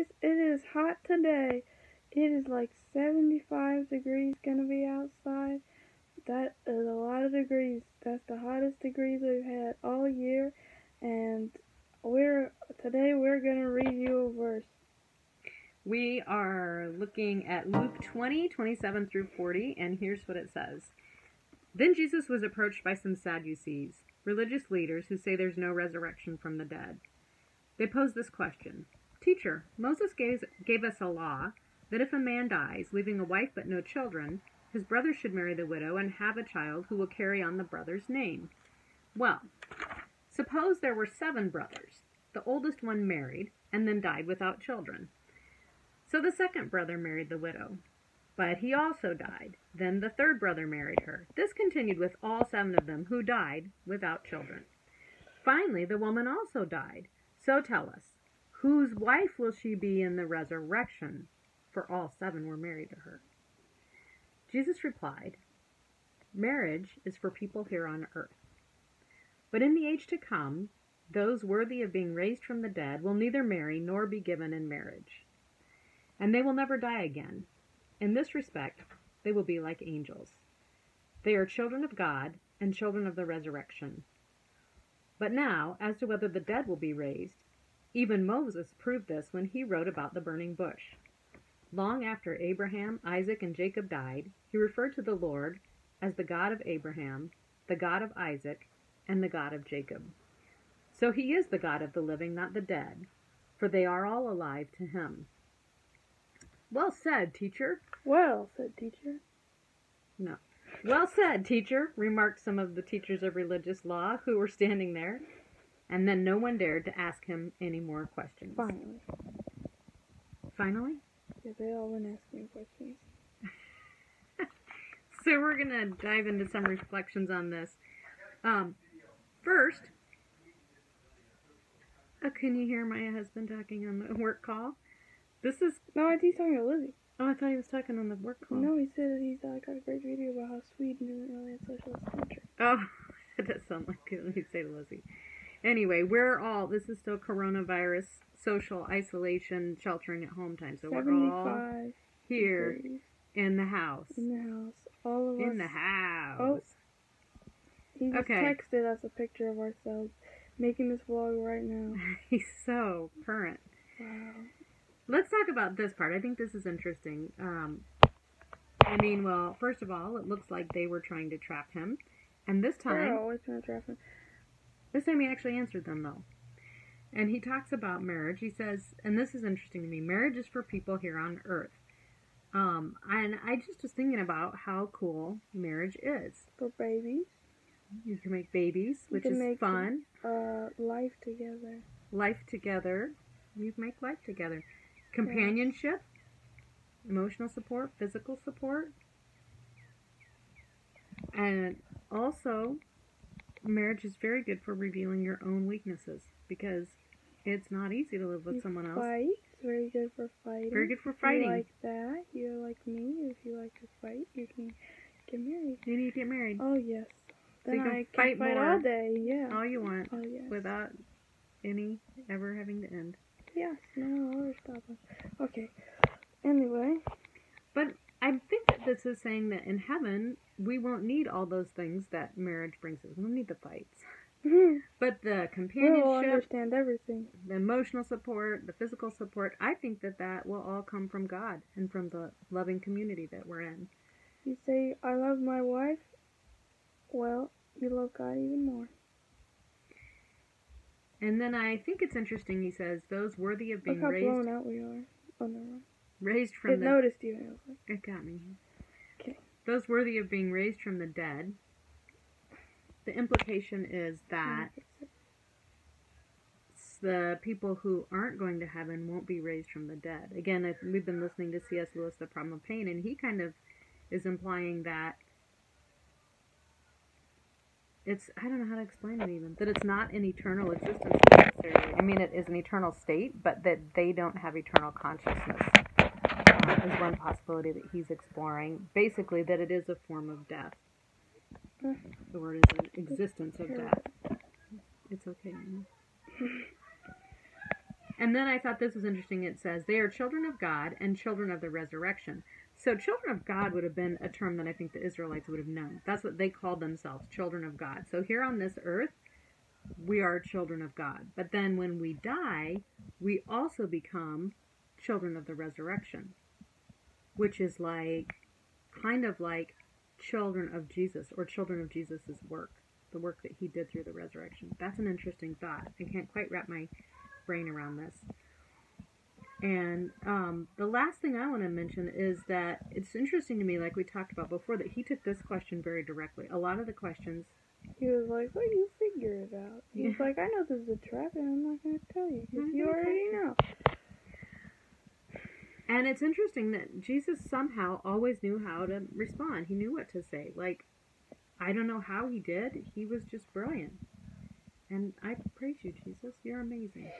Ladies, it is hot today. It is like 75 degrees gonna be outside. That is a lot of degrees. That's the hottest degrees we've had all year. And today we're gonna read you a verse. We are looking at Luke 20:27 through 40, and here's what it says. Then Jesus was approached by some Sadducees, religious leaders who say there's no resurrection from the dead. They posed this question. Teacher, Moses gave us a law that if a man dies, leaving a wife but no children, his brother should marry the widow and have a child who will carry on the brother's name. Well, suppose there were 7 brothers. The oldest one married and then died without children. So the second brother married the widow, but he also died. Then the third brother married her. This continued with all 7 of them who died without children. Finally, the woman also died. So tell us, whose wife will she be in the resurrection? For all 7 were married to her. Jesus replied, marriage is for people here on earth. But in the age to come, those worthy of being raised from the dead will neither marry nor be given in marriage. And they will never die again. In this respect, they will be like angels. They are children of God and children of the resurrection. But now, as to whether the dead will be raised, even Moses proved this when he wrote about the burning bush. Long after Abraham, Isaac, and Jacob died, he referred to the Lord as the God of Abraham, the God of Isaac, and the God of Jacob. So he is the God of the living, not the dead, for they are all alive to him. Well said, teacher. Well said, teacher. No. Well said, teacher, remarked some of the teachers of religious law who were standing there, and then no one dared to ask him any more questions. Finally. Finally? Yeah, they all went asking questions. So we're going to dive into some reflections on this. First, can you hear my husband talking on the work call? No, I think he's talking to Lizzie. Oh, I thought he was talking on the work call. No, he said he's got a great video about how Sweden isn't really a socialist country. Oh, that does sound like it when you say to Lizzie. Anyway, this is still coronavirus, social isolation, sheltering at home time. So we're all here degrees. In the house. In the house. All of us. In the house. Oh. He just texted us a picture of ourselves making this vlog right now. He's so current. Wow. Let's talk about this part. I think this is interesting. Well, first of all, it looks like they were trying to trap him. And this time... They're always trying to trap him. This time he actually answered them, though. And he talks about marriage. He says, and this is interesting to me, marriage is for people here on earth. And I just was thinking about how cool marriage is. For babies. You can make babies, which is fun. Life together. Life together. You can make life together. Companionship. Yes. Emotional support. Physical support. And also, marriage is very good for revealing your own weaknesses, because it's not easy to live with someone else. Fight. It's very good for fighting. Very good for fighting. If you like that, you're like me. If you like to fight, you can get married. You need to get married. Oh, yes. Then so I can fight all day, yeah. All you want. Oh, yes. Without any ever having to end. Yes, no, I'll stop us. Okay. Anyway. But I think that this is saying that in heaven, we won't need all those things that marriage brings us. We don't need the fights. But the companionship, we'll understand everything. The emotional support, the physical support, I think that will all come from God and from the loving community that we're in. You say, I love my wife, well, you love God even more. And then I think it's interesting, he says, those worthy of being raised... Look how blown out we are. Oh, no. Raised from the... It noticed you. It got me. Okay. Those worthy of being raised from the dead. The implication is that the people who aren't going to heaven won't be raised from the dead. Again, we've been listening to C.S. Lewis, The Problem of Pain, and he kind of is implying that I don't know how to explain it even, that it's not an eternal existence necessarily. I mean, it is an eternal state, but that they don't have eternal consciousness is one possibility that he's exploring. Basically, that it is a form of death. The word is an existence of death. It's okay. And then I thought this was interesting. It says, they are children of God and children of the resurrection. So children of God would have been a term that I think the Israelites would have known. That's what they called themselves, children of God. So here on this earth, we are children of God. But then when we die, we also become children of the resurrection, which is like, kind of like children of Jesus, or children of Jesus's work, the work that he did through the resurrection. That's an interesting thought. I can't quite wrap my brain around this. And the last thing I want to mention is that it's interesting to me, like we talked about before, that he took this question very directly. A lot of the questions, he was like, well, you figure it out. He's like, I know this is a trap and I'm not going to tell you because you already know. And it's interesting that Jesus somehow always knew how to respond. He knew what to say. Like, I don't know how he did. He was just brilliant. And I praise you, Jesus. You're amazing.